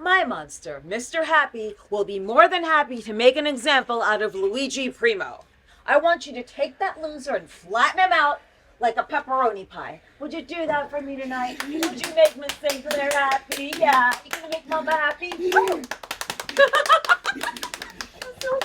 my monster, Mr. Happy, will be more than happy to make an example out of Luigi Primo. I want you to take that loser and flatten him out like a pepperoni pie. Would you do that for me tonight? Would you make Miss Sinclair happy? Yeah. You gonna make Mama happy? Woo! That's so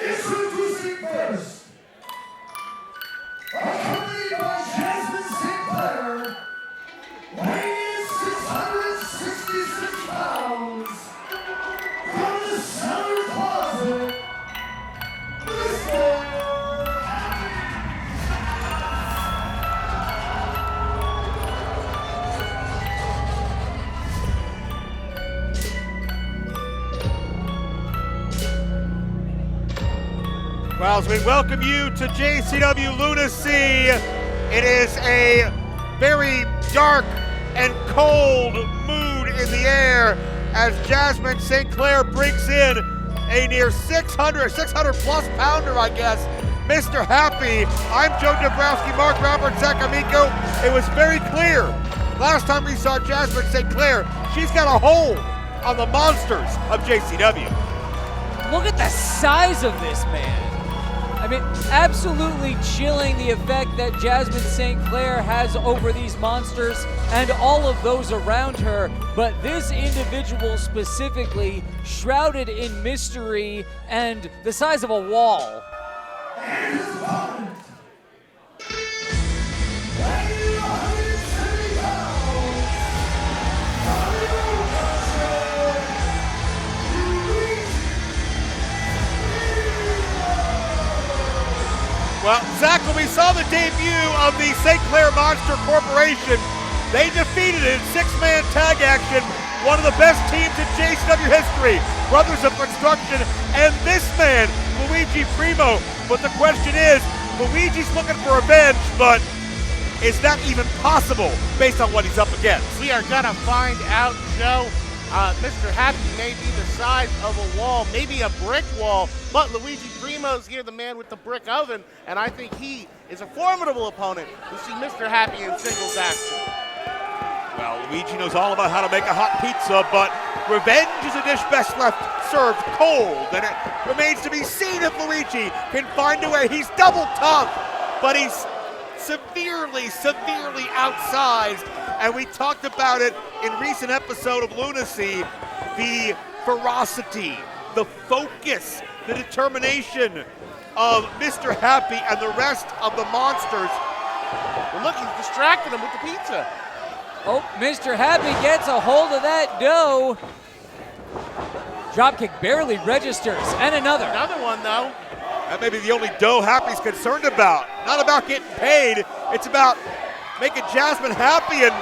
Introducing first, accompanied by Jasmine Sinclair, weighing 666 pounds, from the center closet, Mr. Well, as we welcome you to JCW Lunacy, it is a very dark and cold mood in the air as Jasmine Sinclair brings in a near 600 plus pounder, I guess, Mr. Happy. I'm Joe Dabrowski, Mark Robert, Zach Amico. It was very clear last time we saw Jasmine Sinclair, she's got a hold on the monsters of JCW. Look at the size of this man. I mean, absolutely chilling the effect that Jasmine Sinclair has over these monsters and all of those around her, but this individual specifically shrouded in mystery and the size of a wall. And his opponent, weighing 170 pounds, Well, Zach, when we saw the debut of the St. Clair Monster Corporation, they defeated in six-man tag action one of the best teams in JCW history, Brothers of Construction, and this man, Luigi Primo. But the question is, Luigi's looking for revenge, but is that even possible based on what he's up against? We are gonna find out, Joe. Mr. Happy may be the size of a wall, maybe a brick wall, but Luigi Primo's here, the man with the brick oven, and I think he is a formidable opponent to see Mr. Happy in singles action. Well, Luigi knows all about how to make a hot pizza, but revenge is a dish best left served cold, and it remains to be seen if Luigi can find a way. He's double tough, but he's severely outsized, and we talked about it in recent episode of Lunacy, the ferocity, the focus, the determination of Mr. Happy and the rest of the monsters. Well, look, he's distracted him with the pizza. Oh, Mr. Happy gets a hold of that dough. Dropkick barely registers, and another. Another one, though. That may be the only dough Happy's concerned about. Not about getting paid, it's about making Jasmine happy and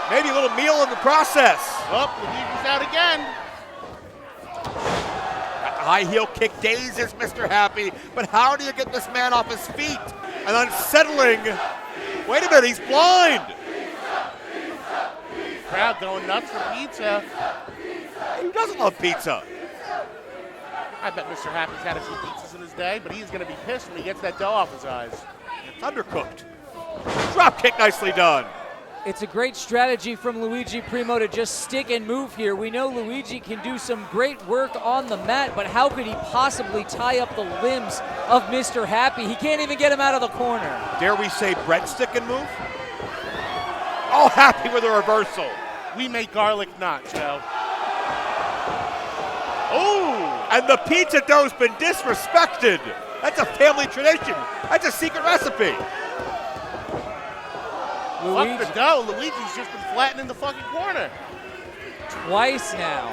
maybe a little meal in the process. Oh, Luigi's out again. That high heel kick dazes Mr. Happy, but how do you get this man off his feet? An unsettling, wait a minute, he's blind. Crowd going nuts for pizza. Who doesn't love pizza? I bet Mr. Happy's had a few pizzas in his day, but he's gonna be pissed when he gets that dough off his eyes. It's undercooked. Drop kick nicely done. It's a great strategy from Luigi Primo to just stick and move here. We know Luigi can do some great work on the mat, but how could he possibly tie up the limbs of Mr. Happy? He can't even get him out of the corner. Dare we say breadstick and move? Oh, Happy with a reversal. We make garlic not, Joe. Oh! And the pizza dough's been disrespected. That's a family tradition. That's a secret recipe. Fuck the dough. Luigi's just been flattening the fucking corner. Twice now.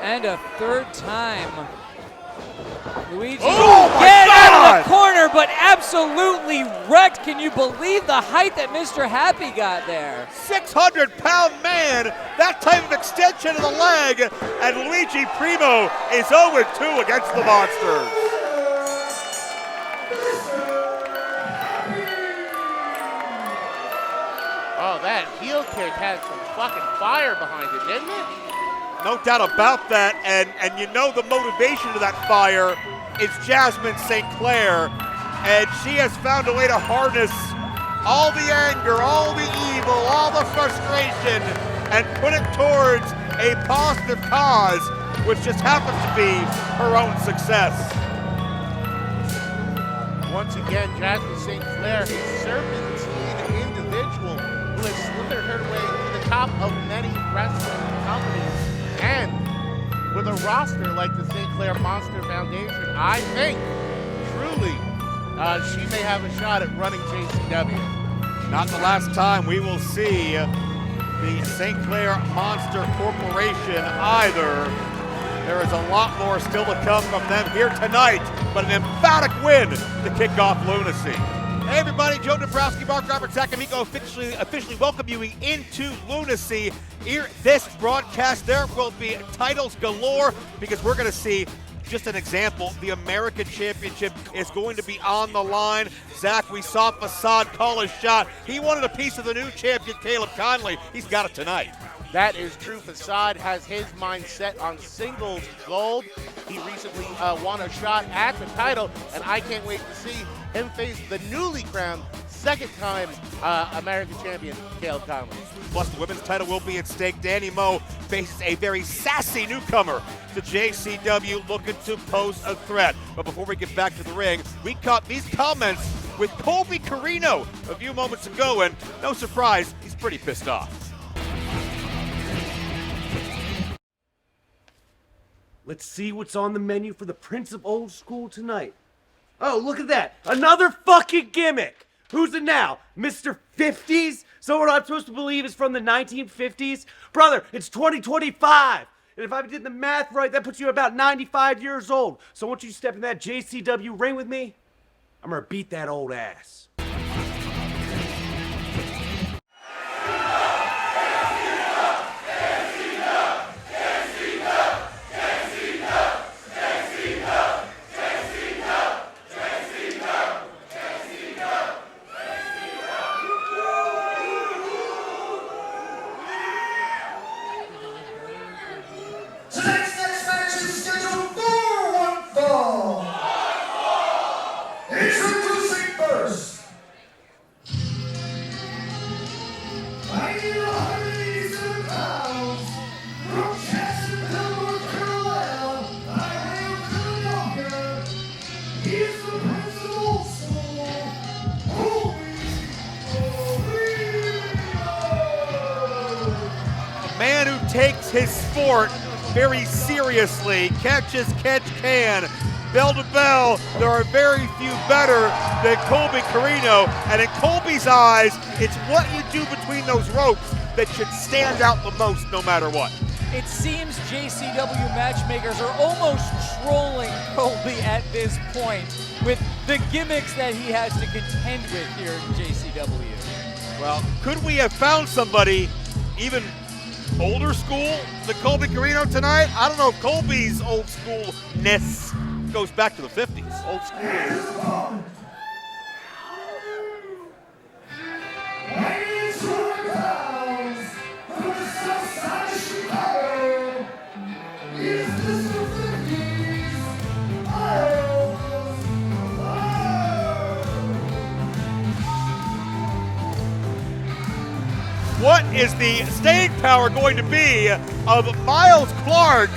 And a third time. Luigi Oh my get out God! of the corner, but absolutely wrecked. Can you believe the height that Mr. Happy got there? 600-pound man, that type of extension of the leg, and Luigi Primo is 0-2 against the Monsters. Oh, that heel kick had some fucking fire behind it, didn't it? No doubt about that, and you know the motivation of that fire is Jasmine St. Clair, and she has found a way to harness all the anger, all the evil, all the frustration, and put it towards a positive cause, which just happens to be her own success. Once again, Jasmine St. Clair, a serpentine individual who has slithered her way to the top of many wrestling companies. And with a roster like the St. Clair Monster Foundation, I think, truly, she may have a shot at running JCW. Not the last time we will see the St. Clair Monster Corporation either. There is a lot more still to come from them here tonight, but an emphatic win to kick off Lunacy. Hey everybody, Joe Dabrowski, Mark Robert Sacamico officially welcome you into Lunacy. Here, this broadcast, there will be titles galore because we're going to see just an example. The American Championship is going to be on the line. Zach, we saw Facade call his shot. He wanted a piece of the new champion, Caleb Conley. He's got it tonight. That is true. Facade has his mind set on singles gold. He recently won a shot at the title, and I can't wait to see him face the newly crowned second-time American champion, Caleb Conley. Plus, the women's title will be at stake. Dani Mo faces a very sassy newcomer to JCW looking to pose a threat. But before we get back to the ring, we caught these comments with Colby Corino a few moments ago, and no surprise, he's pretty pissed off. Let's see what's on the menu for the Prince of Old School tonight. Oh, look at that. Another fucking gimmick. Who's it now? Mr. 50s? So what I'm supposed to believe is from the 1950s? Brother, it's 2025. And if I did the math right, that puts you about 95 years old. So once you step in that JCW ring with me, I'm gonna beat that old ass. Tonight's next match is scheduled for one fall. Introducing first. Weighing 187 pounds, from Jacksonville, North Carolina, by way of Philadelphia, he is the Prince of Old School, A man who takes his sport very seriously, catch as catch can. Bell to bell, there are very few better than Colby Corino, and in Colby's eyes, it's what you do between those ropes that should stand out the most no matter what. It seems JCW matchmakers are almost trolling Colby at this point with the gimmicks that he has to contend with here in JCW. Well, could we have found somebody even older school than Colby Corino tonight? I don't know if Colby's old schoolness goes back to the 50s. Old school. Weighing 200 pounds, from the south side of Chicago, is Mr. 50s, Miles. What is the staying power going to be of Miles Clark,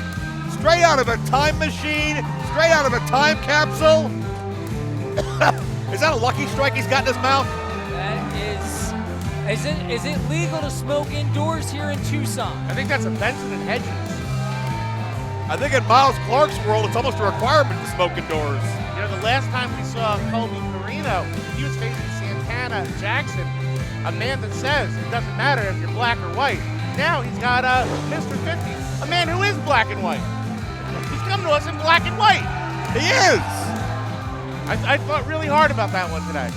straight out of a time machine, straight out of a time capsule? Is that a lucky strike he's got in his mouth? That is it legal to smoke indoors here in Tucson? I think that's a Benson and Hedges. I think in Miles Clark's world, it's almost a requirement to smoke indoors. You know, the last time we saw Colby Corino, he was facing Santana Jackson, a man that says it doesn't matter if you're black or white. Now he's got Mr. 50, a man who is black and white. come to us in black and white. He is. I thought really hard about that one today.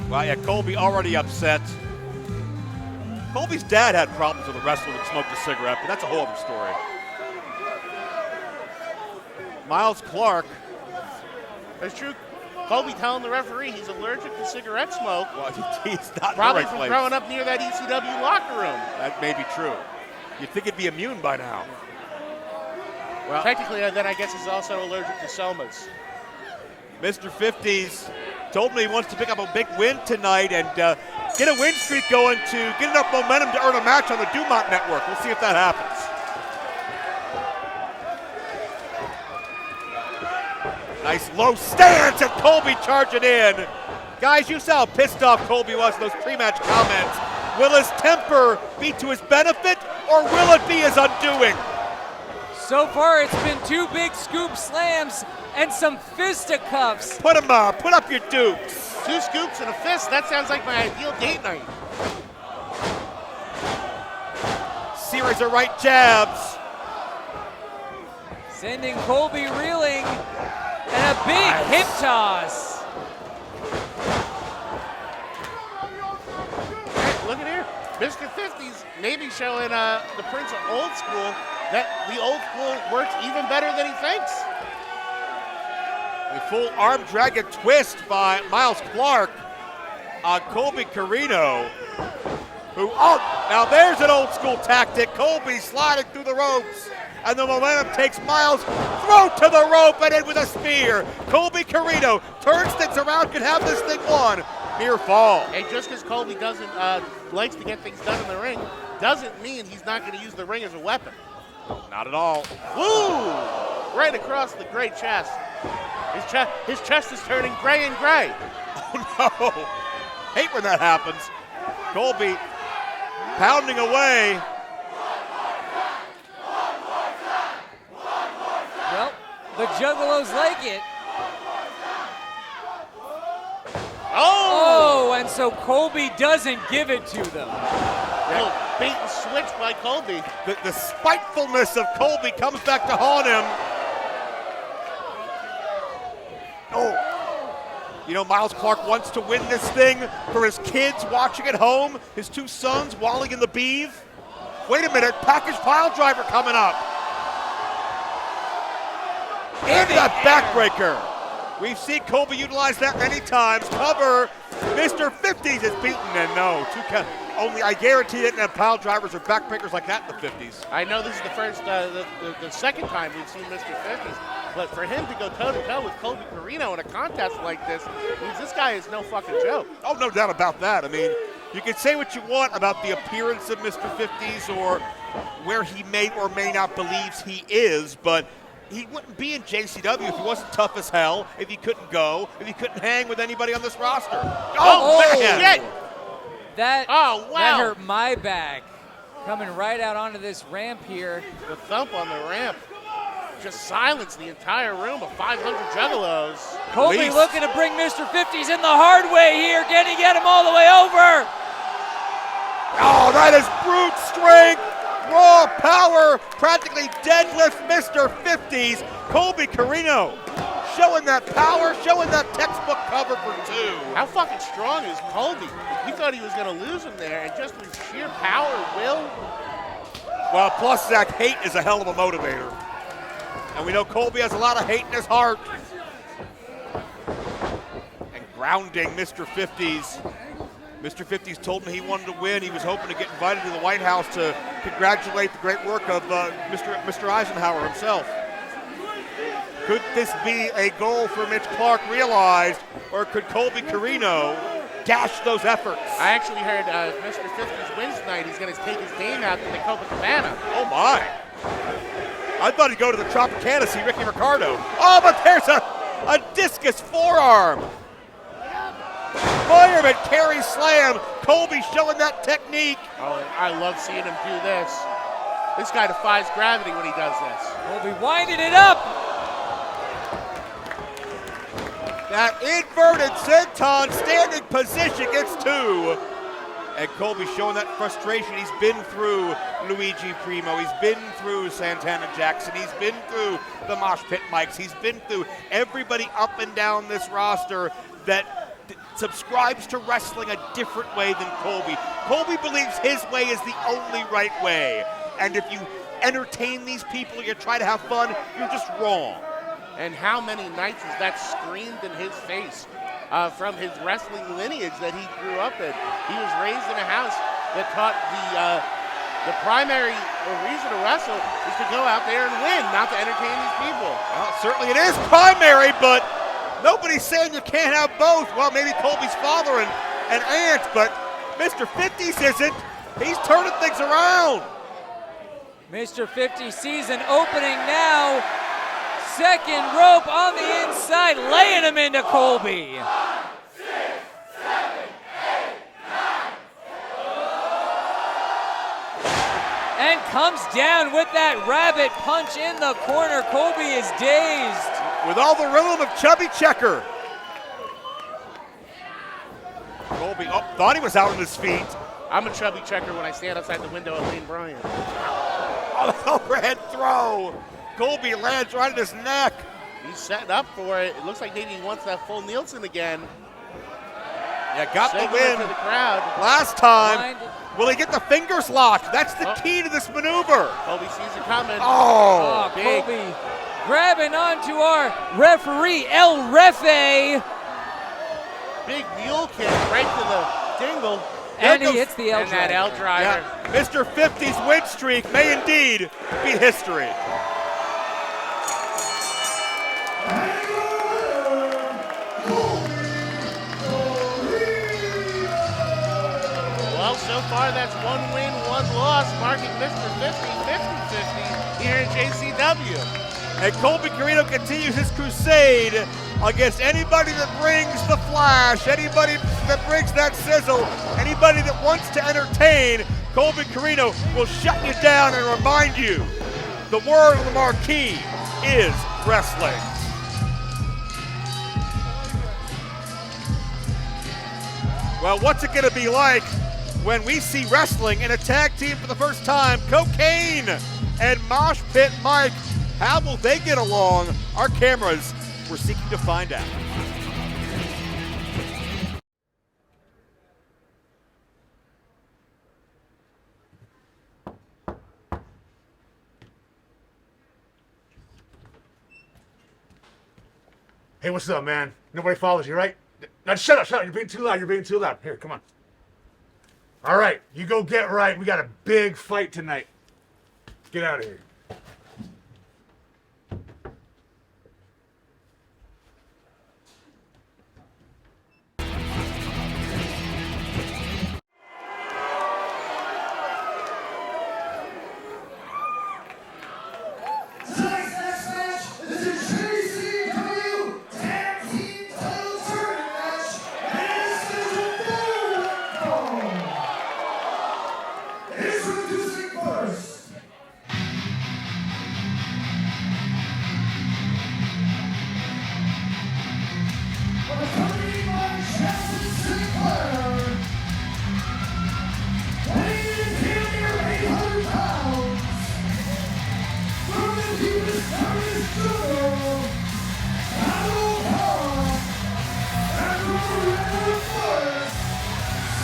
Well, yeah, Colby already upset. Colby's dad had problems with a wrestler that smoked a cigarette, but that's a whole other story. Miles Clark. It's true. Colby telling the referee he's allergic to cigarette smoke. Well, he's not Probably in the right from place. growing up near that ECW locker room. That may be true. You'd think he'd be immune by now. Well, technically, then I guess he's also allergic to somas. Mr. 50s told me he wants to pick up a big win tonight and get a win streak going to get enough momentum to earn a match on the Dumont Network. We'll see if that happens. Nice low stance and Colby charging in. Guys, you saw how pissed off Colby was in those pre-match comments. Will his temper be to his benefit or will it be his undoing? So far, it's been 2 big scoop slams and some fisticuffs. Put him up. Put up your dukes. 2 scoops and a fist. That sounds like my ideal date night. Series of right jabs. Sending Colby reeling. And a big hip toss. Hey, look at here. Mr. 50s maybe showing the Prince of Old School that the old school works even better than he thinks. A full arm dragon twist by Miles Clark on Colby Corino. Now there's an old school tactic. Colby sliding through the ropes. And the momentum takes Miles, throw to the rope and in with a spear. Colby Corino turns things around, can have this thing won. Near fall. And just because Colby doesn't likes to get things done in the ring, doesn't mean he's not going to use the ring as a weapon. Not at all. Woo! Right across the gray chest. His chest is turning gray and gray. Oh no. Hate when that happens. Colby pounding away. Well, the Juggalos like it. Oh, and so Colby doesn't give it to them. Little bait and switch by Colby. The spitefulness of Colby comes back to haunt him. Oh, you know, Miles Clark wants to win this thing for his kids watching at home, his 2 sons, Wally and the Beeve. Wait a minute, package pile driver coming up. And that backbreaker. We've seen Colby utilize that many times. Cover. Mr. 50s is beaten, and no, 2 count. Only I guarantee it, and pile drivers or backbreakers like that in the 50s. I know this is the first, the second time we've seen Mr. 50s, but for him to go toe-to-toe with Colby Corino in a contest like this means this guy is no fucking joke. Oh, no doubt about that. I mean, you can say what you want about the appearance of Mr. 50s or where he may or may not believes he is, but he wouldn't be in JCW if he wasn't tough as hell, if he couldn't go, if he couldn't hang with anybody on this roster. Oh man. shit! That Wow. hurt my back. Coming right out onto this ramp here. The thump on the ramp just silenced the entire room of 500 Juggalos. Colby Least. looking to bring Mr. 50s in the hard way here. Can he get him all the way over? Oh, that is brute strength, raw power, practically deadlift Mr. 50s. Colby Corino showing that power, showing that textbook cover for 2. How fucking strong is Colby? We thought he was going to lose him there, and just with sheer power, will. Well, plus Zach, hate is a hell of a motivator. And we know Colby has a lot of hate in his heart. And grounding Mr. 50s. Mr. 50s told me he wanted to win. He was hoping to get invited to the White House to congratulate the great work of Mr. Eisenhower himself. Could this be a goal for Mitch Clark realized, or could Colby Corino dash those efforts? I actually heard Mr. 50s wins tonight. He's going to take his game out to the Copacabana. Oh my. I thought he'd go to the Tropicana, see Ricky Ricardo. Oh, but there's a discus forearm. Fireman carry slam. Colby showing that technique. Oh, I love seeing him do this. This guy defies gravity when he does this. Colby winding it up. That inverted senton standing position gets 2. And Colby showing that frustration. He's been through Luigi Primo. He's been through Santana Jackson. He's been through the Mosh Pit Mikes. He's been through everybody up and down this roster that subscribes to wrestling a different way than Colby. Colby believes his way is the only right way. And if you entertain these people, you try to have fun, you're just wrong. And how many nights has that screamed in his face from his wrestling lineage that he grew up in? He was raised in a house that taught the primary reason to wrestle is to go out there and win, not to entertain these people. Well, certainly it is primary, but nobody's saying you can't have both. Well, maybe Colby's father and aunt, but Mr. 50s isn't. He's turning things around. Mr. 50 sees an opening now. Second rope on the inside, laying him into Colby. And comes down with that rabbit punch in the corner. Colby is dazed. With all the rhythm of Chubby Checker. Colby, thought he was out on his feet. I'm a chubby checker when I stand outside the window of Lane Bryant. Oh, the overhead throw. Colby lands right in his neck. He's setting up for it. It looks like maybe he wants that full Nielsen again. Yeah, got the Signaling win to the crowd. last time. Will he get the fingers locked? That's the key to this maneuver. Colby sees it coming. Oh, big. Colby grabbing onto our referee, El Refe. Big mule kick right to the dingle. And he hits the L and that driver. L driver. Yeah, Mr. 50's win streak may indeed be history. Well, so far that's 1 win, 1 loss, marking Mr. 50 50-50 here in JCW. And Colby Corino continues his crusade against anybody that brings the flash, anybody that brings that sizzle, anybody that wants to entertain. Colby Corino will shut you down and remind you the word of the marquee is wrestling. Well, what's it going to be like when we see wrestling in a tag team for the first time? Cocaine and Mosh Pit Mike. How will they get along? Our cameras were seeking to find out. Hey, what's up, man? Nobody follows you, right? Now, shut up. You're being too loud. Here, come on. All right, you go get right. We got a big fight tonight. Get out of here. Tonight's next match is a JCW Tag Team Title Tournament match, and this is a 4-1 fall. Introducing first, accompanied by Jasmine Sinclair, weighing in near 800 pounds. From the deepest, darkest jungle, Battle Pond, and from the red forest,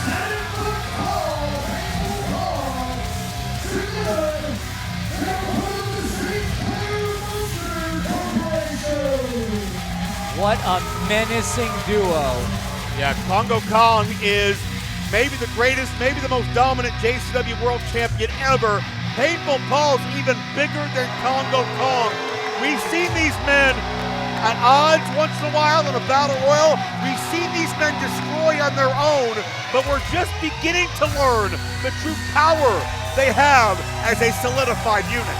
7-foot tall, painful Pond, together, they're part of the St. Clair Monster Corporation. What a menacing duo. Yeah, Congo Kong is maybe the greatest, maybe the most dominant JCW World Champion ever. Painful Paul's even bigger than Congo Kong. We've seen these men at odds once in a while in a battle royal. We've seen these men destroy on their own, but we're just beginning to learn the true power they have as a solidified unit.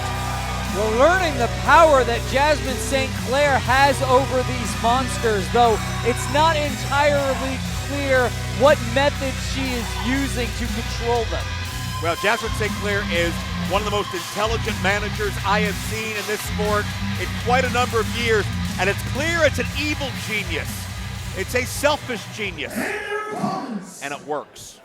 We're learning the power that Jasmine St. Clair has over these monsters, though it's not entirely clear what method she is using to control them. Well, Jasmine St. Clair is one of the most intelligent managers I have seen in this sport in quite a number of years, and it's clear it's an evil genius. It's a selfish genius, and it works.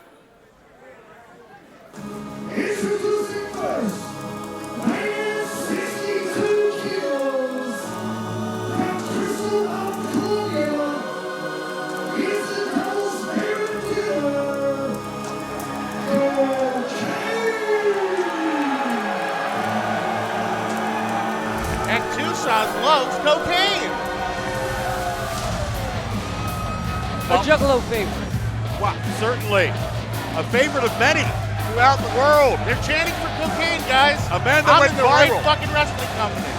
loves cocaine. A Juggalo favorite. Wow, certainly. A favorite of many throughout the world. They're chanting for cocaine, guys. A man that I'm went in the right viral. fucking wrestling company.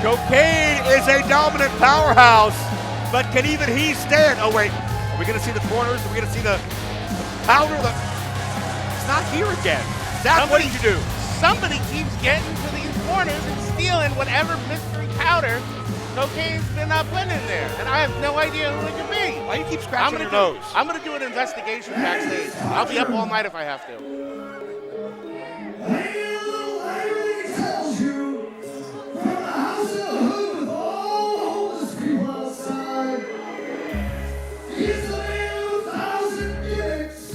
Cocaine is a dominant powerhouse, but can even he stand? Oh wait, are we gonna see the corners? Are we gonna see the powder? It's not here again. Zach, what did you do? Somebody keeps getting to these corners and stealing whatever mystery powder cocaine's been putting in there, and I have no idea who it could be. Why do you keep scratching your nose? I'm gonna do an investigation backstage. I'll be up all night if I have to. Larry tells you from the house of the hood with all homeless people outside. He's the man of 1,000 gimmicks.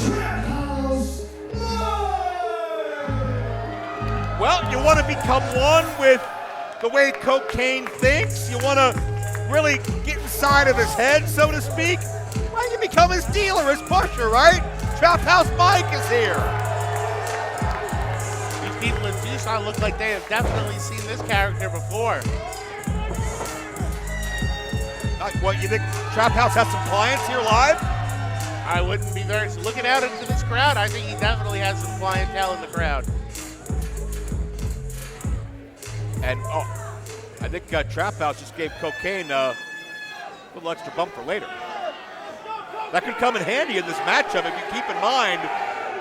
Trap House Live. Well, you want to become one with the way cocaine thinks? You want to really get inside of his head, so to speak? Well, you become his dealer, his pusher, right? Trap House Mike is here. These people in Tucson look like they have definitely seen this character before. What, you think Trap House has some clients here live? I wouldn't be very. So looking out into this crowd, I think he definitely has some clientele in the crowd. And I think Trap House just gave cocaine a little extra bump for later. That could come in handy in this matchup if you keep in mind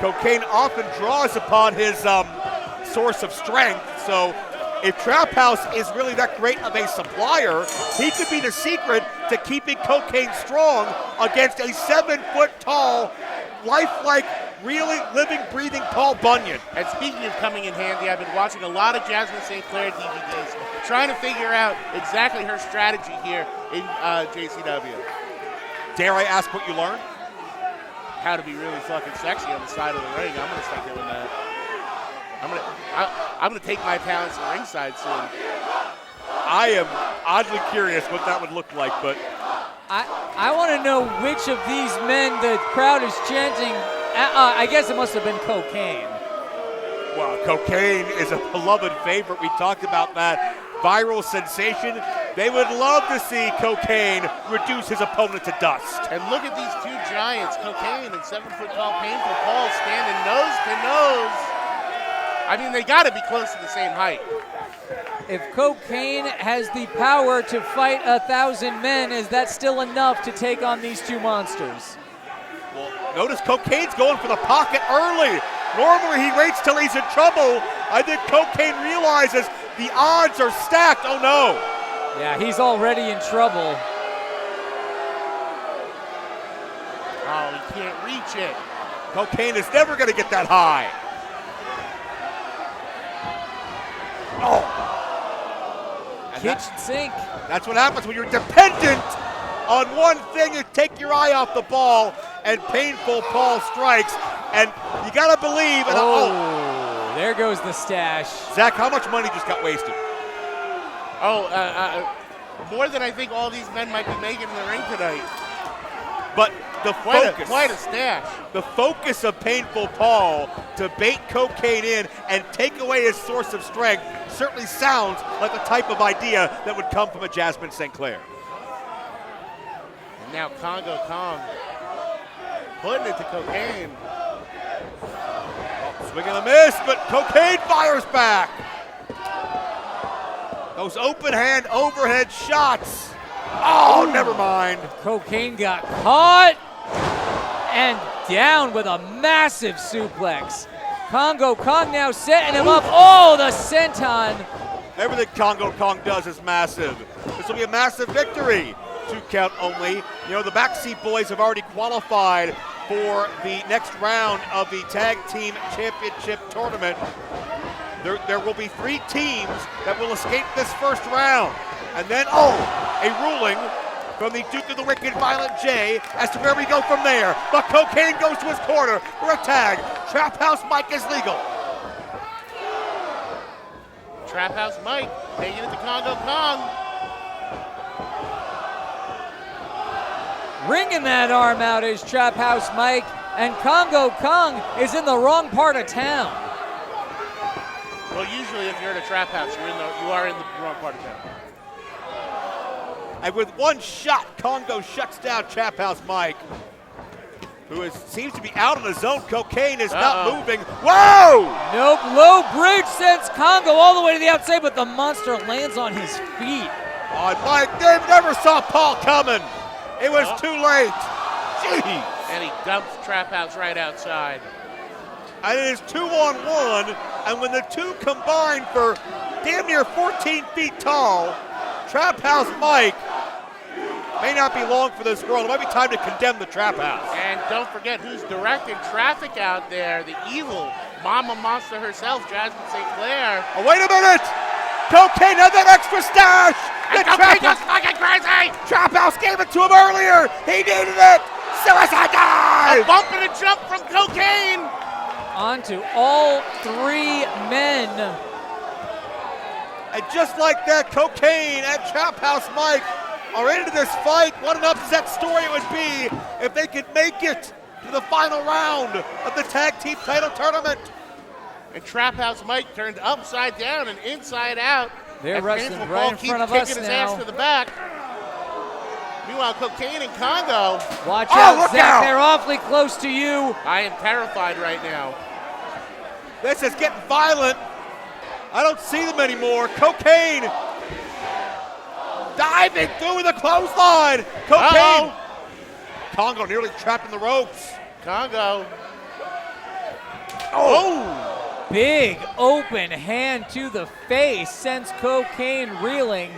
cocaine often draws upon his source of strength. So if Trap House is really that great of a supplier, he could be the secret to keeping cocaine strong against a 7-foot-tall, lifelike, really living, breathing Paul Bunyan. And speaking of coming in handy, I've been watching a lot of Jasmine St. Clair DVDs, trying to figure out exactly her strategy here in JCW. Dare I ask what you learned? How to be really fucking sexy on the side of the ring. I'm gonna start doing that. I'm gonna take my talents to ringside soon. I am oddly curious what that would look like, but I want to know which of these men the crowd is chanting. I guess it must have been cocaine. well, cocaine is a beloved favorite. We talked about that viral sensation. They would love to see cocaine reduce his opponent to dust. And look at these two giants, cocaine and 7-foot-tall Painful Paul, standing nose to nose. I mean, they got to be close to the same height. If cocaine has the power to fight 1,000 men, is that still enough to take on these two monsters? Well, notice cocaine's going for the pocket early. Normally he waits till he's in trouble. I think cocaine realizes the odds are stacked. Oh no. Yeah, he's already in trouble. Oh, he can't reach it. Cocaine is never going to get that high. Oh. And Kitchen sink. That's what happens when you're dependent on one thing. You take your eye off the ball, and Painful Paul strikes. And you got to believe. And there goes the stash. Zach, how much money just got wasted? More than I think all these men might be making in the ring tonight. But the focus. Quite a stash. The focus of Painful Paul to bait cocaine in and take away his source of strength certainly sounds like the type of idea that would come from a Jasmine St. Clair. And now Congo Kong putting it to cocaine. Swing and a miss, but cocaine fires back. Those open hand overhead shots. Oh, never mind. Cocaine got caught and down with a massive suplex. Congo Kong now setting him up. Oh, the senton. Everything Congo Kong does is massive. This will be a massive victory. 2 count only. You know, the Backseat Boys have already qualified for the next round of the Tag Team Championship Tournament. There will be 3 teams that will escape this first round. And then, a ruling from the Duke of the Wicked, Violent J, as to where we go from there. But cocaine goes to his corner for a tag. Trap House Mike is legal. Trap House Mike taking it to Congo Kong. Ringing that arm out is Trap House Mike, and Congo Kong is in the wrong part of town. Well, usually if you're in a trap house, you are in the wrong part of town. And with one shot, Congo shuts down Trap House Mike, who seems to be out of the zone. Cocaine is not moving. Whoa! Nope, low bridge sends Congo all the way to the outside, but the monster lands on his feet. On Mike, Dave never saw Paul coming. It was too late. Jeez. And he dumps Trap House right outside. And it is 2-on-1, and when the two combine for damn near 14 feet tall, Trap House Mike may not be long for this world. It might be time to condemn the Trap House. And don't forget who's directing traffic out there, the evil mama monster herself, Jasmine St. Clair. Oh, wait a minute! Cocaine had that extra stash! And Cocaine goes fucking crazy! Trap House gave it to him earlier! He needed it! Suicide A dive! bump and a jump from Cocaine! On to all three men. And just like that, Cocaine and Trap House Mike are into this fight. What an upset story it would be if they could make it to the final round of the tag team title tournament. And Trap House Mike turned upside down and inside out. They're as wrestling Painful right Paul in keeps front of kicking us his now. ass to the back. Meanwhile, Cocaine and Congo. Watch Oh, out, look Zach, out. they're awfully close to you. I am terrified right now. This is getting violent. I don't see them anymore. Cocaine diving through with a clothesline. Cocaine. Congo nearly trapped in the ropes. Congo. Oh! Big open hand to the face sends Cocaine reeling.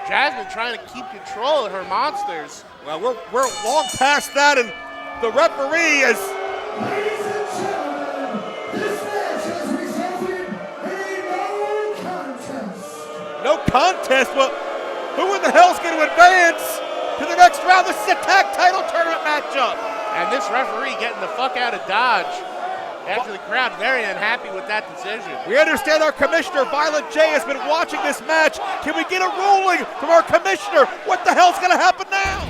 Jasmine trying to keep control of her monsters. Well, we're long past that, and the referee is. Ladies and gentlemen, this match has resulted in a no contest. No contest. Well, who in the hell's going to advance to the next round? This is a tag title tournament matchup. And this referee getting the fuck out of Dodge after the crowd very unhappy with that decision. We understand our commissioner, Violent J, has been watching this match. Can we get a ruling from our commissioner? What the hell's going to happen now?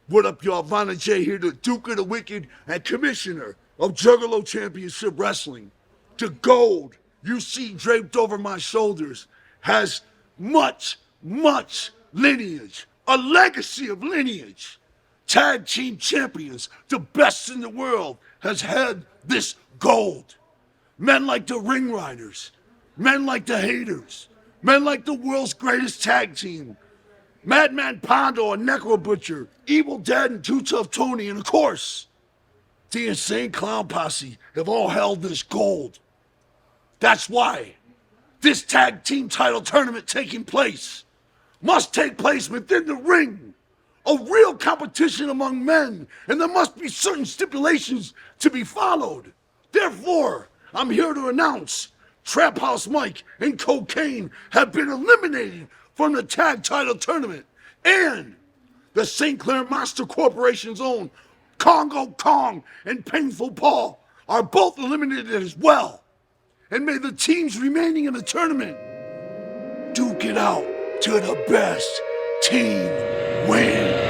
What up, y'all? Violent J here, the Duke of the Wicked and Commissioner of Juggalo Championship Wrestling. The gold you see draped over my shoulders has much, much lineage, a legacy of lineage. Tag team champions, the best in the world, has had this gold. Men like the Ring Riders, men like the Haters, men like the world's greatest tag team, Madman Pondo and Necro Butcher, Evil Dead and Too Tough Tony, and of course, the Insane Clown Posse have all held this gold. That's why this tag team title tournament taking place must take place within the ring. A real competition among men, and there must be certain stipulations to be followed. Therefore, I'm here to announce Trap House Mike and Cocaine have been eliminated from the tag title tournament, and the St. Clair Monster Corporation's own Congo Kong and Painful Paul are both eliminated as well. And may the teams remaining in the tournament duke it out to the best team win.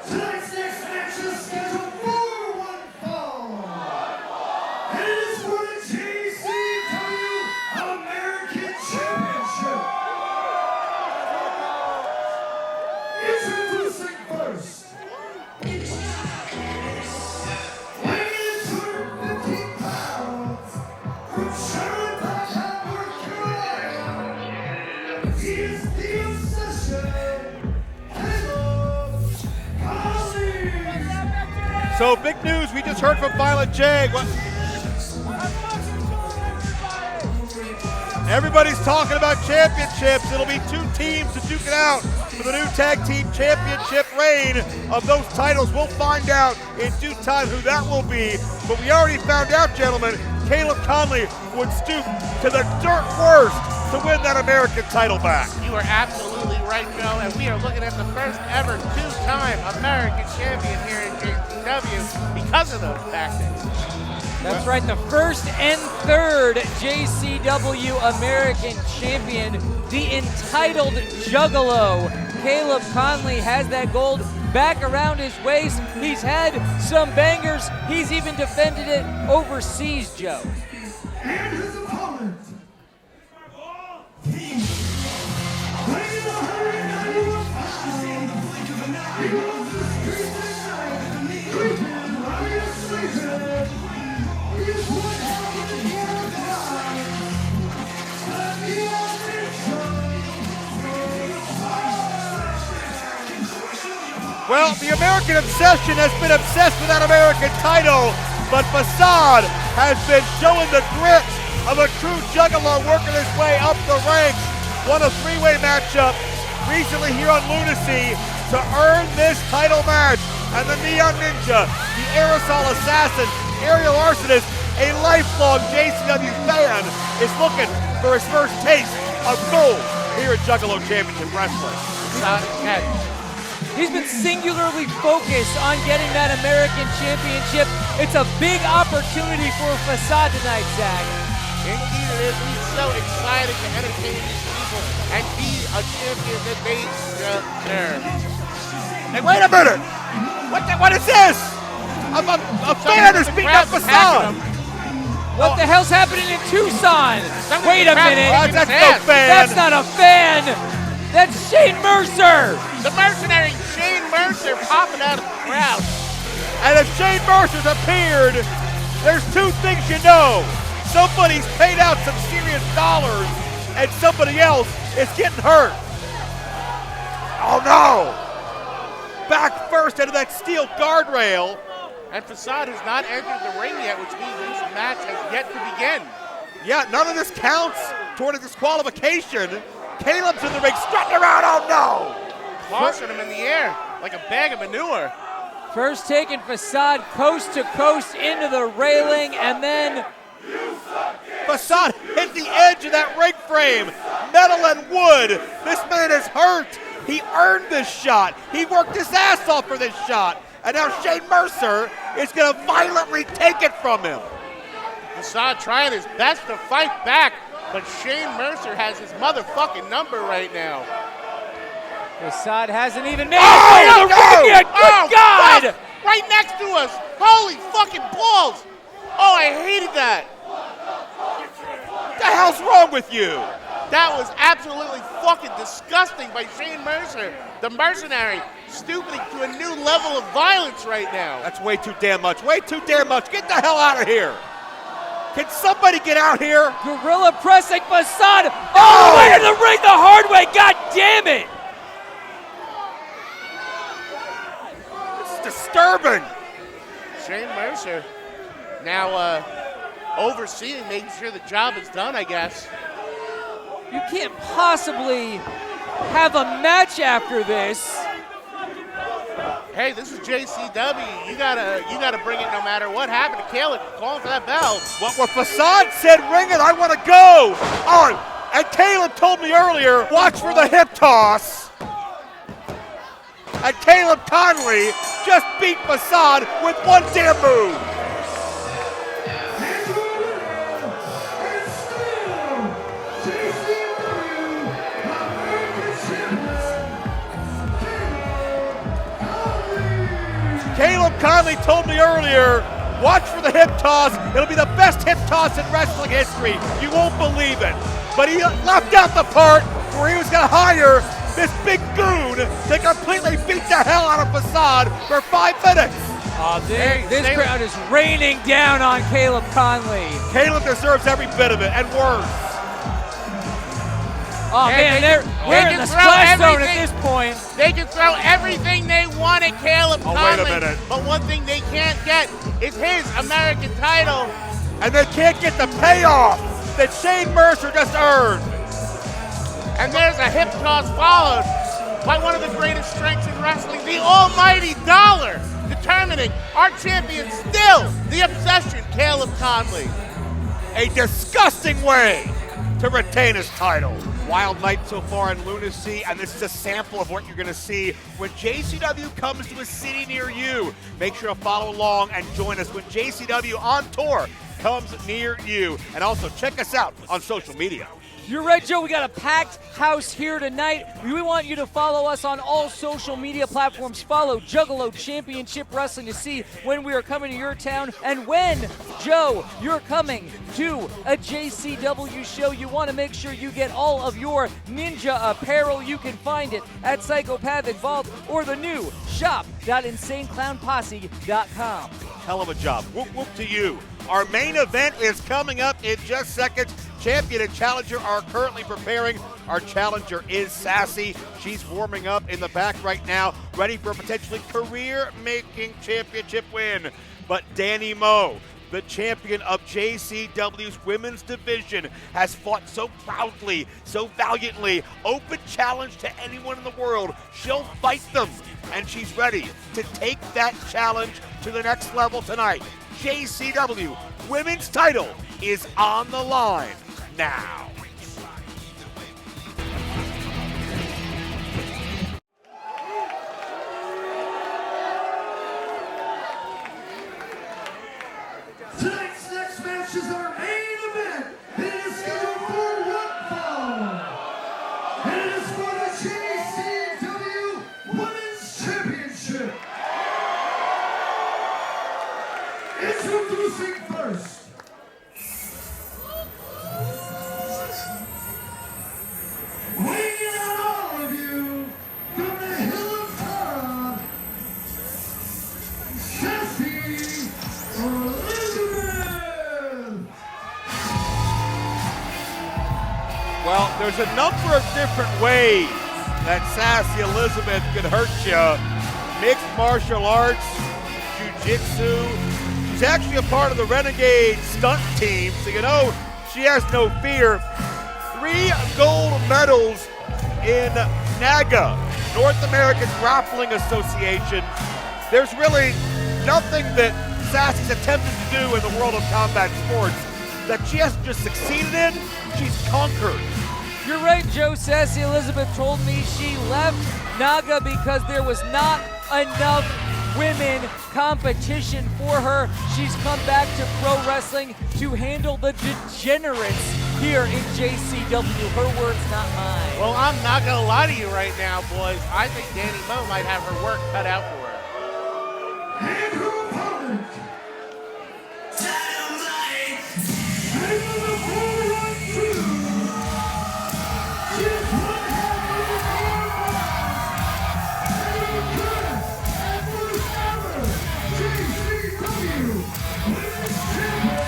Tonight's next match is scheduled for one fall. And it is for the JCW American Championship. Introducing first, He is the obsession. Caleb Colby. So big news, we just heard from Violent J. Everybody's talking about championships. It'll be 2 teams to duke it out for the new tag team championship reign of those titles. We'll find out in due time who that will be. But we already found out, gentlemen, Caleb Conley would stoop to the dirt worst to win that American title back. You are absolutely right, Joe, and we are looking at the first ever 2-time American champion here in JCW because of those tactics. That's right, the first and third JCW American champion, the entitled Juggalo. Caleb Conley has that gold back around his waist. He's had some bangers. He's even defended it overseas, Joe. And his opponent, weighing 191 pounds, he was the street tonight, creeping, running, sleeping. He is one hell of a guy. And he has Well, the American obsession has been obsessed with that American title, but Facade has been showing the grit of a true Juggalo, working his way up the ranks. Won a 3-way matchup recently here on Lunacy to earn this title match. And the Neon Ninja, the Aerosol Assassin, Aerial Arsonist, a lifelong JCW fan, is looking for his first taste of gold here at Juggalo Championship Wrestling. He's been singularly focused on getting that American championship. It's a big opportunity for Facade tonight, Zach. Indeed it is. He's so excited to entertain these people and be a champion that they deserve. Hey, wait a minute! What is this? A fan is beating up Facade! What the hell's happening in Tucson? Wait a minute. That's no fan! That's not a fan! That's Shane Mercer! The Mercenary Shane Mercer popping out of the crowd. And if Shane Mercer's appeared, there's 2 things you know. Somebody's paid out some serious dollars, and somebody else is getting hurt. Oh no! Back first into that steel guardrail. And Facade has not entered the ring yet, which means this match has yet to begin. Yeah, none of this counts toward a disqualification. Caleb's in the ring, strutting around, oh no! Tossing him in the air like a bag of manure. First taking Facade coast to coast into the railing, and then Facade hit the edge of that ring frame. Metal and wood. This man is hurt. He earned this shot. He worked his ass off for this shot. And now Shane Mercer is going to violently take it from him. Facade trying his best to fight back, but Shane Mercer has his motherfucking number right now. Facade hasn't even made Oh, it to the ring yet. Good God! Fuck! Right next to us. Holy fucking balls. Oh, I hated that. What the hell's wrong with you? That was absolutely fucking disgusting by Shane Mercer, the Mercenary, stooping to a new level of violence right now. That's way too damn much. Way too damn much. Get the hell out of here. Can somebody get out here? Gorilla pressing Facade all the way to the ring the hard way. God damn it! It's disturbing. Shane Mercer now overseeing, making sure the job is done, I guess. You can't possibly have a match after this. Hey, this is JCW. You gotta bring it no matter what happened to Caleb. Calling for that bell. What Facade said, ring it, I want to go. Oh, and Caleb told me earlier, watch for the hip toss. And Caleb Conley just beat Facade with one damn move. Caleb Conley told me earlier, watch for the hip toss. It'll be the best hip toss in wrestling history. You won't believe it. But he left out the part where he was going to hire this big goon to completely beat the hell out of Facade for 5 minutes. This crowd is raining down on Caleb Conley. Caleb deserves every bit of it and worse. Oh man, we're in the splash zone at this point. They can throw everything they want at Caleb Oh, Conley. wait a minute. But one thing they can't get is his American title. And they can't get the payoff that Shane Mercer just earned. And there's a hip toss followed by one of the greatest strengths in wrestling, the almighty dollar, determining our champion still, the obsession, Caleb Conley. A disgusting way to retain his title. Wild night so far in Lunacy, and this is a sample of what you're going to see when JCW comes to a city near you. Make sure to follow along and join us when JCW on tour comes near you. And also check us out on social media. You're right, Joe. We got a packed house here tonight. We want you to follow us on all social media platforms. Follow Juggalo Championship Wrestling to see when we are coming to your town. And when, Joe, you're coming to a JCW show, you want to make sure you get all of your ninja apparel. You can find it at Psychopathic Vault or the new shop.insaneclownposse.com. Hell of a job. Whoop whoop to you. Our main event is coming up in just seconds. Champion and challenger are currently preparing. Our challenger is Sassy. She's warming up in the back right now, ready for a potentially career-making championship win. But Dani Mo, the champion of JCW's women's division, has fought so proudly, so valiantly. Open challenge to anyone in the world. She'll fight them, and she's ready to take that challenge to the next level tonight. JCW women's title is on the line now. Tonight's next match is our main event. It is scheduled for one fall. And it is for the JCW Women's Championship. Introducing first. Weighing out all of you from the Hill of Tara, Sassy Elizabeth. Well, there's a number of different ways that Sassy Elizabeth could hurt you. Mixed martial arts, jiu-jitsu. She's actually a part of the Renegade stunt team, so you know she has no fear. 3 gold medals in NAGA, North American Grappling Association. There's really nothing that Sassy's attempted to do in the world of combat sports that she hasn't just succeeded in, she's conquered. You're right, Joe. Sassy Elizabeth told me she left NAGA because there was not enough women competition for her. She's come back to pro wrestling to handle the degenerates here in JCW. Her words, not mine. Well, I'm not going to lie to you right now, boys. I think Dani Mo might have her work cut out for her. And her opponent. Dynamite! And the 4-1-2. She is one half of the current and first ever JCW Women's Champion.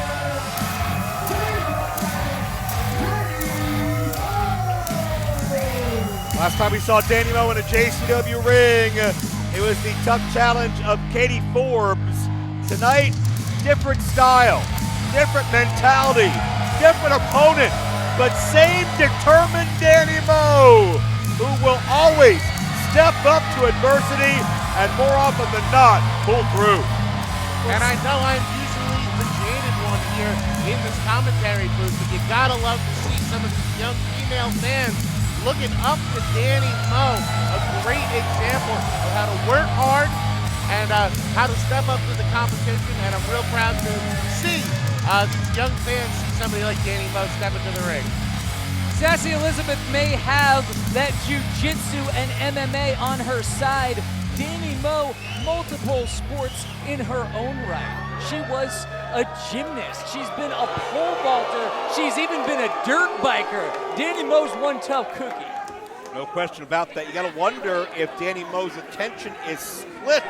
Last time we saw Dani Mo in a JCW ring, it was the tough challenge of Katie Forbes. Tonight, different style, different mentality, different opponent, but same determined Dani Mo, who will always step up to adversity and more often than not, pull through. And I know I'm usually the jaded one here in this commentary booth, but you gotta love to see some of these young female fans looking up to Dani Mo, a great example of how to work hard and how to step up to the competition. And I'm real proud to see these young fans see somebody like Dani Mo step into the ring. Sassy Elizabeth may have that jiu-jitsu and MMA on her side. Dani Mo, multiple sports in her own right. She was a gymnast. She's been a pole vaulter. She's even been a dirt biker. Dani Mo's one tough cookie. No question about that. You got to wonder if Dani Mo's attention is split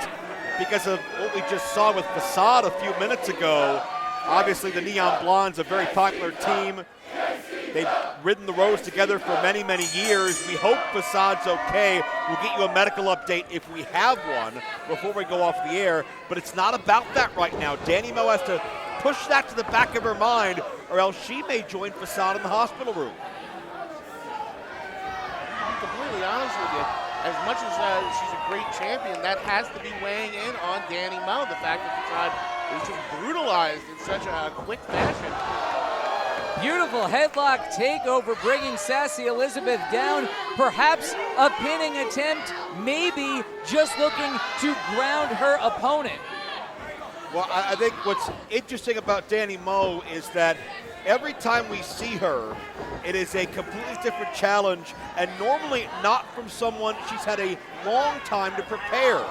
because of what we just saw with Facade a few minutes ago. Obviously, the Neon Blondes, a very popular team. They've ridden the roads together for many, many years. We hope Fasad's okay. We'll get you a medical update if we have one before we go off the air. But it's not about that right now. Dani Mo has to push that to the back of her mind, or else she may join Fasad in the hospital room. To be completely honest with you, as much as she's a great champion, that has to be weighing in on Dani Mo. The fact that Fasad is just brutalized in such a quick fashion. Beautiful headlock takeover, bringing Sassy Elizabeth down. Perhaps a pinning attempt, maybe just looking to ground her opponent. Well, I think what's interesting about Dani Mo is that every time we see her, it is a completely different challenge, and normally not from someone she's had a long time to prepare.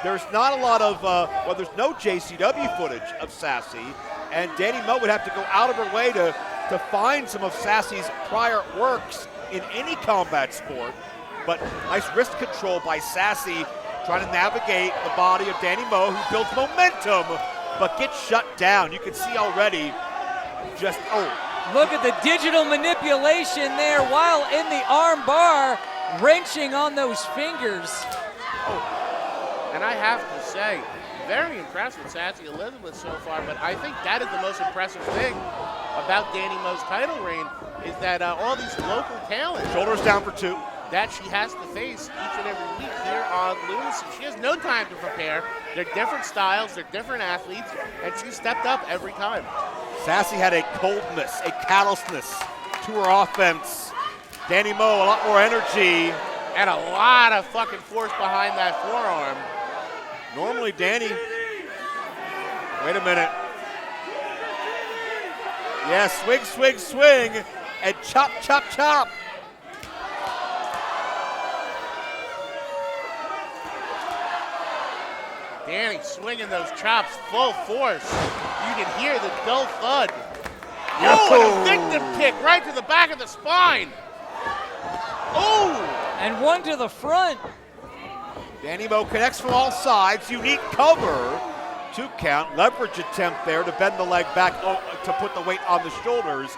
There's not a lot of, well, there's no JCW footage of Sassy, and Dani Mo would have to go out of her way to find some of Sassy's prior works in any combat sport. But nice wrist control by Sassy, trying to navigate the body of Dani Mo, who builds momentum, but gets shut down. You can see already just, Look at the digital manipulation there while in the arm bar, wrenching on those fingers. And I have to say, very impressed with Sassy Elizabeth so far, but I think that is the most impressive thing about Dani Mo's title reign is that all these local talents, shoulders down for 2. that she has to face each and every week here on Lunacy. She has no time to prepare. They're different styles, they're different athletes, and she stepped up every time. Sassy had a coldness, a callousness to her offense. Dani Mo, a lot more energy. And a lot of fucking force behind that forearm. Normally, Dani, wait a minute. Yeah, swing, swing, swing, and chop, chop, chop. Dani swinging those chops full force. You can hear the dull thud. Oh, and a victim kick right to the back of the spine. Oh! And one to the front. Dani Mo connects from all sides. Unique cover. 2 count. Leverage attempt there to bend the leg back to put the weight on the shoulders.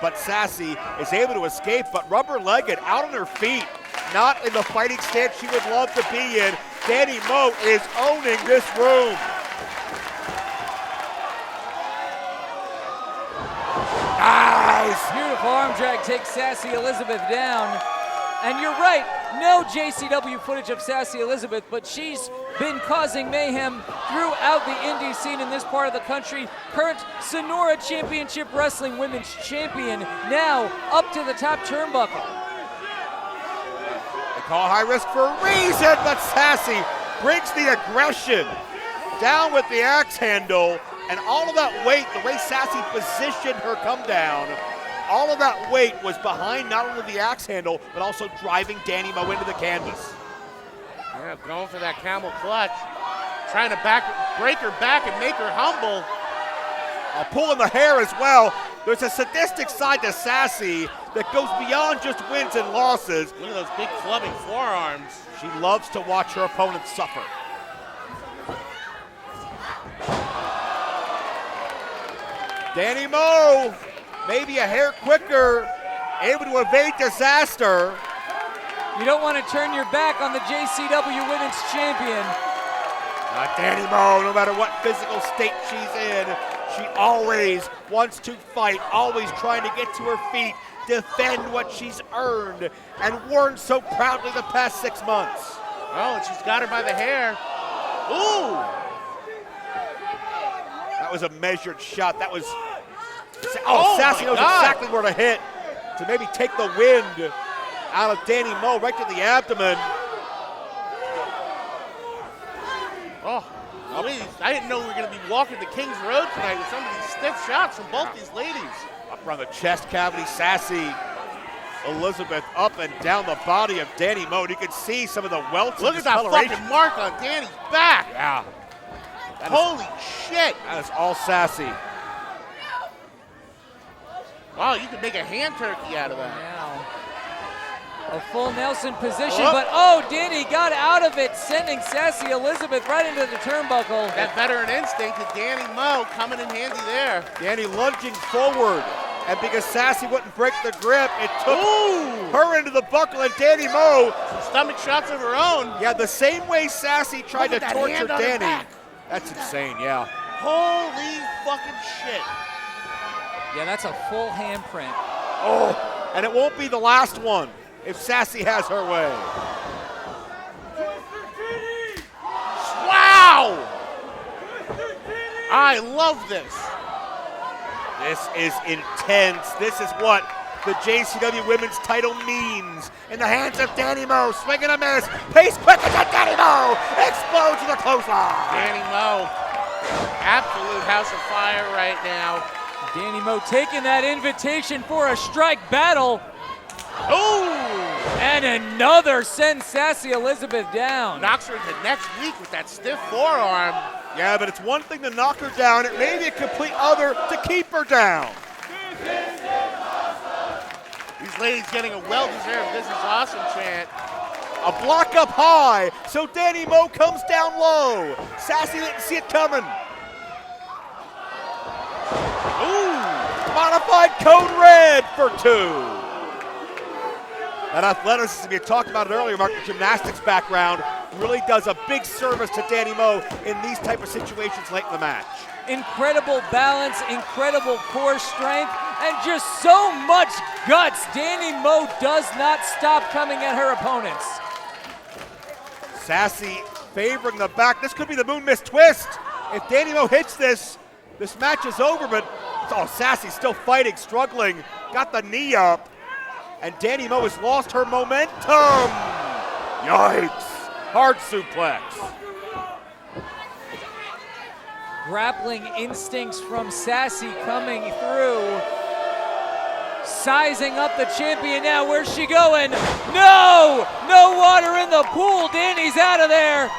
But Sassy is able to escape, but rubber-legged, out on her feet. Not in the fighting stance she would love to be in. Dani Mo is owning this room. Nice! Beautiful arm drag takes Sassy Elizabeth down. And you're right, no JCW footage of Sassy Elizabeth, but she's been causing mayhem throughout the indie scene in this part of the country. Current Sonora Championship Wrestling Women's Champion, now up to the top turnbuckle. They call high risk for a reason, but Sassy brings the aggression down with the axe handle, and all of that weight, the way Sassy positioned her come down, all of that weight was behind not only the axe handle, but also driving Dani Mo into the canvas. Yeah, going for that camel clutch. Trying to break her back and make her humble. Pulling the hair as well. There's a sadistic side to Sassy that goes beyond just wins and losses. Look at those big clubbing forearms. She loves to watch her opponents suffer. Dani Mo, maybe a hair quicker, able to evade disaster. You don't want to turn your back on the JCW Women's Champion. Dani Mo, no matter what physical state she's in, she always wants to fight, always trying to get to her feet, defend what she's earned and worn so proudly the past 6 months. Oh, and she's got her by the hair. Ooh! That was a measured shot. That was, Sassy knows God. exactly where to hit to maybe take the wind out of Dani Mo right to the abdomen. Oh, please. I didn't know we were going to be walking the King's Road tonight with some of these stiff shots from both these ladies. Up around the chest cavity, Sassy Elizabeth up and down the body of Dani Mo. You can see some of the welts Look of at that discoloration. fucking mark on Dani's back. Yeah. Holy shit. That is all Sassy. Wow, you could make a hand turkey out of that. Now, a full Nelson position, Oh. but Dani got out of it, sending Sassy Elizabeth right into the turnbuckle. That veteran instinct of Dani Mo coming in handy there. Dani lunging forward. And because Sassy wouldn't break the grip, it took her into the buckle, and Dani Mo. Some stomach shots of her own. Yeah, the same way Sassy tried to Look at that torture hand on her Dani. back. That's insane, yeah. Holy fucking shit. Yeah, that's a full handprint. Oh, and it won't be the last one if Sassy has her way. Wow! I love this. This is intense. This is what the JCW Women's title means. In the hands of Dani Mo, swing and a miss. Pace quick at Dani Mo. Explodes with a clothesline. Dani Mo, absolute house of fire right now. Dani Mo taking that invitation for a strike battle. Ooh! And another sends Sassy Elizabeth down. Knocks her into next week with that stiff forearm. Yeah, but it's one thing to knock her down. It may be a complete other to keep her down. These ladies getting a well-deserved "This is awesome" chant. A block up high, so Dani Mo comes down low. Sassy didn't see it coming. Ooh, modified code red for 2. That athleticism, you talked about it earlier, Mark, the gymnastics background really does a big service to Dani Mo in these type of situations late in the match. Incredible balance, incredible core strength, and just so much guts. Dani Mo does not stop coming at her opponents. Sassy favoring the back. This could be the moon mist twist. If Dani Mo hits this, this match is over, but Sassy's still fighting, struggling. Got the knee up, and Dani Mo has lost her momentum. Yikes. Hard suplex. Grappling instincts from Sassy coming through. Sizing up the champion now. Where's she going? No! No water in the pool. Dani's out of there.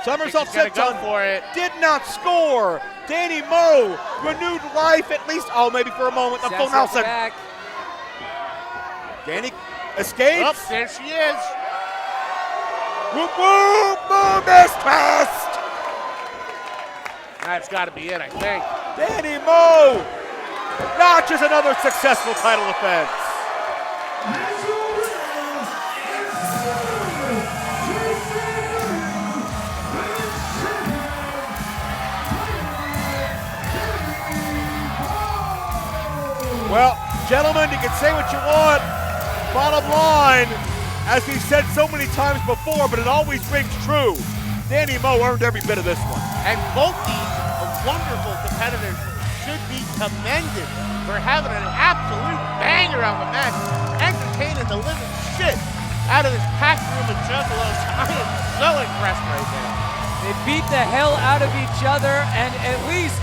Somersault She's gonna go senton for it. did not score. Dani Mo, renewed life at least. Oh, maybe for a moment. The full Sassy at the Nelson. back. Dani escapes. Oh, there she is. Whoop whoop, moon mist twist. That's got to be it, I think. Dani Mo notches another successful title defense. Well, gentlemen, you can say what you want. Bottom line, as we've said so many times before, but it always rings true, Dani Mo earned every bit of this one. And both these wonderful competitors should be commended for having an absolute banger of a match, entertaining the living shit out of this packed room of Juggalos. I am so impressed right now. They beat the hell out of each other, and at least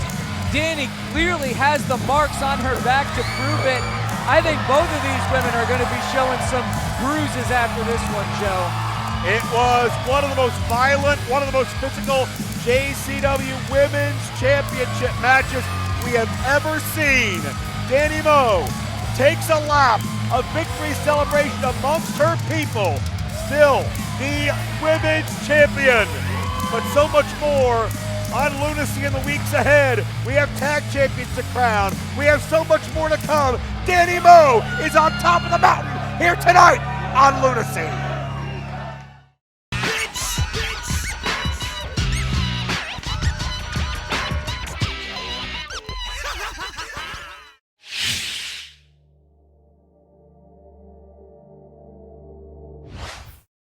Dani clearly has the marks on her back to prove it. I think both of these women are going to be showing some bruises after this one, Joe. It was one of the most violent, one of the most physical JCW Women's Championship matches we have ever seen. Dani Mo takes a lap, a victory celebration amongst her people. Still the Women's Champion. But so much more on Lunacy in the weeks ahead. We have tag champions to crown. We have so much more to come. Dani Mo is on top of the mountain here tonight on Lunacy.